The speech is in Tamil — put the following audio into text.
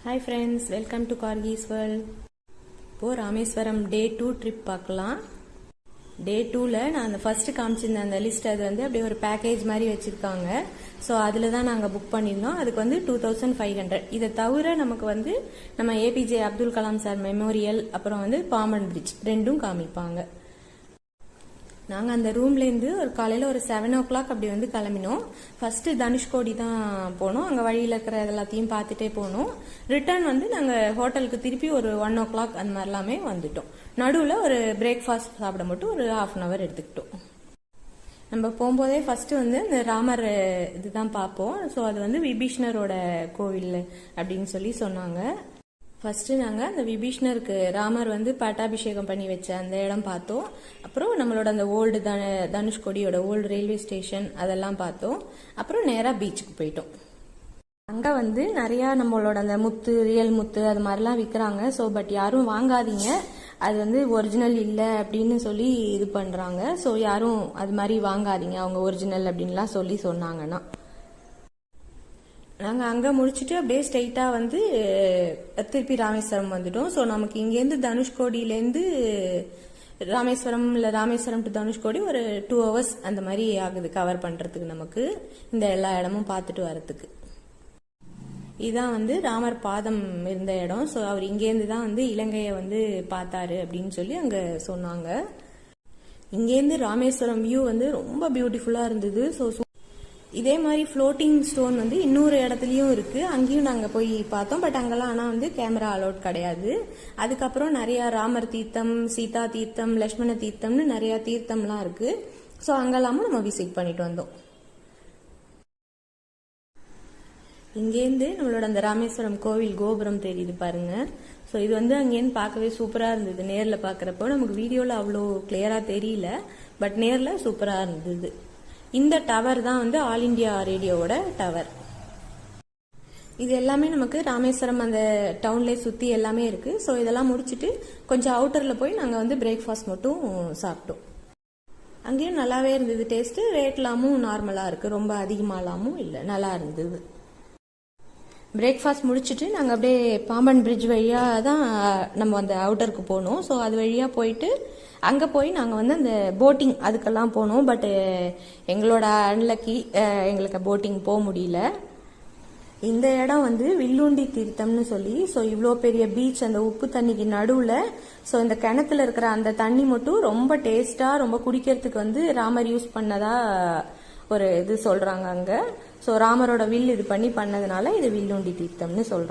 Hi friends, welcome to Karki's world. இப்போது ராமேஸ்வரம் டே 2 ட்ரிப் பார்க்கலாம். டே 2ல் நான் அந்த ஃபர்ஸ்ட் காமிச்சிருந்தேன் அந்த லிஸ்ட், அது வந்து அப்படியே ஒரு பேக்கேஜ் மாதிரி வச்சுருக்காங்க. ஸோ அதில் தான் நாங்கள் புக் பண்ணியிருந்தோம். அதுக்கு வந்து 2500. இதை தவிர நமக்கு வந்து நம்ம APJ Abdul Kalam sir memorial, அப்புறம் வந்து பாம்பன் பிரிட்ஜ் ரெண்டும் காமிப்பாங்க. நாங்கள் அந்த ரூம்லேருந்து ஒரு காலையில் ஒரு 7 o'clock அப்படி வந்து கிளம்பினோம். ஃபர்ஸ்ட்டு தனுஷ்கோடி தான் போனோம். அங்கே வழியில் இருக்கிற எல்லாத்தையும் பார்த்துட்டே போனோம். ரிட்டர்ன் வந்து நாங்கள் ஹோட்டலுக்கு திருப்பி ஒரு 1 o'clock அந்த மாதிரிலாமே வந்துட்டோம். நடுவில் ஒரு பிரேக்ஃபாஸ்ட் சாப்பிட மட்டும் ஒரு 1/2 hour எடுத்துக்கிட்டோம். நம்ம போகும்போதே ஃபர்ஸ்ட் வந்து இந்த ராமர் இதுதான் பார்ப்போம். ஸோ அது வந்து விபீஷ்ணரோட கோவில் அப்படின்னு சொல்லி சொன்னாங்க. ஃபர்ஸ்ட் நாங்கள் அந்த விபீஷ்ணருக்கு ராமர் வந்து பட்டாபிஷேகம் பண்ணி வச்ச அந்த இடம் பார்த்தோம். அப்புறம் நம்மளோட அந்த ஓல்டு தனுஷ்கோடியோட ஓல்டு ரயில்வே ஸ்டேஷன் அதெல்லாம் பார்த்தோம். அப்புறம் நேராக பீச்சுக்கு போயிட்டோம். அங்கே வந்து நிறையா நம்மளோட அந்த முத்து, ரியல் முத்து அது மாதிரிலாம் விற்கிறாங்க. ஸோ பட் யாரும் வாங்காதீங்க, அது வந்து ஒரிஜினல் இல்லை அப்படின்னு சொல்லி இது பண்ணுறாங்க. ஸோ யாரும் அது மாதிரி வாங்காதீங்க, அவங்க ஒரிஜினல் அப்படின்லாம் சொல்லி சொன்னாங்கன்னா. நாங்கள் அங்கே முடிச்சுட்டு அப்படியே ஸ்ட்ரெயிட்டாக வந்து திருப்பி ராமேஸ்வரம் வந்துட்டோம். ஸோ நமக்கு இங்கேருந்து தனுஷ்கோடியிலேருந்து ராமேஸ்வரம், இல்லை ராமேஸ்வரம் டு தனுஷ்கோடி ஒரு 2 hours அந்த மாதிரி ஆகுது கவர் பண்ணுறதுக்கு, நமக்கு இந்த எல்லா இடமும் பார்த்துட்டு வரத்துக்கு. இதுதான் வந்து ராமர் பாதம் இருந்த இடம். ஸோ அவர் இங்கேருந்து தான் வந்து இலங்கையை வந்து பார்த்தாரு அப்படின்னு சொல்லி அங்கே சொன்னாங்க. இங்கேருந்து ராமேஸ்வரம் வியூ வந்து ரொம்ப பியூட்டிஃபுல்லாக இருந்தது. ஸோ இதே மாதிரி ஃப்ளோட்டிங் ஸ்டோன் வந்து இன்னொரு இடத்துலையும் இருக்குது. அங்கேயும் நாங்கள் போய் பார்த்தோம். பட் அங்கெல்லாம் ஆனால் வந்து கேமரா அலோட் கிடையாது. அதுக்கப்புறம் நிறையா ராமர் தீர்த்தம், சீதா தீர்த்தம், லக்ஷ்மண தீர்த்தம்னு நிறையா தீர்த்தம்லாம் இருக்குது. ஸோ அங்கெல்லாமும் நம்ம விசிட் பண்ணிட்டு வந்தோம். இங்கேருந்து நம்மளோட அந்த ராமேஸ்வரம் கோவில் கோபுரம் தெரியுது பாருங்க. ஸோ இது வந்து அங்கேருந்து பார்க்கவே சூப்பராக இருந்தது. நேரில் பார்க்குறப்போ நமக்கு வீடியோவில் அவ்வளோ கிளியராக தெரியல, பட் நேரில் சூப்பராக இருந்தது. இந்த டவர் தான் வந்து ஆல் இண்டியா ரேடியோவோட டவர். இது எல்லாமே நமக்கு ராமேஸ்வரம் அந்த டவுன்லேயே சுற்றி எல்லாமே இருக்குது. ஸோ இதெல்லாம் முடிச்சுட்டு கொஞ்சம் அவுட்டரில் போய் நாங்கள் வந்து பிரேக்ஃபாஸ்ட் மட்டும் சாப்பிட்டோம். அங்கேயும் நல்லாவே இருந்தது டேஸ்ட்டு. ரேட்லாமும் நார்மலாக இருக்குது, ரொம்ப அதிகமாகலாமும் இல்லை, நல்லா இருந்தது. பிரேக்ஃபாஸ்ட் முடிச்சுட்டு நாங்கள் அப்படியே பாம்பன் பிரிட்ஜ் வழியாக தான் நம்ம அந்த அவுட்டருக்கு போனோம். ஸோ அது வழியாக போயிட்டு அங்கே போய் நாங்கள் வந்து அந்த போட்டிங் அதுக்கெல்லாம் போனோம். பட்டு எங்களோட அன்லக்கி, எங்களுக்கு போட்டிங் போக முடியல. இந்த இடம் வந்து வில்லுண்டி தீர்த்தம்னு சொல்லி, ஸோ இவ்வளோ பெரிய பீச் அந்த உப்பு தண்ணிக்கு நடுவில், ஸோ இந்த கிணத்துல இருக்கிற அந்த தண்ணி மட்டும் ரொம்ப டேஸ்டாக, ரொம்ப குடிக்கிறதுக்கு வந்து ராமர் யூஸ் பண்ணதா ஒரு இது சொல்கிறாங்க அங்கே. ஸோ ராமரோட வில் இது பண்ணி பண்ணதுனால இது வில்லுண்டி தீர்த்தம்னு சொல்கிறாங்க.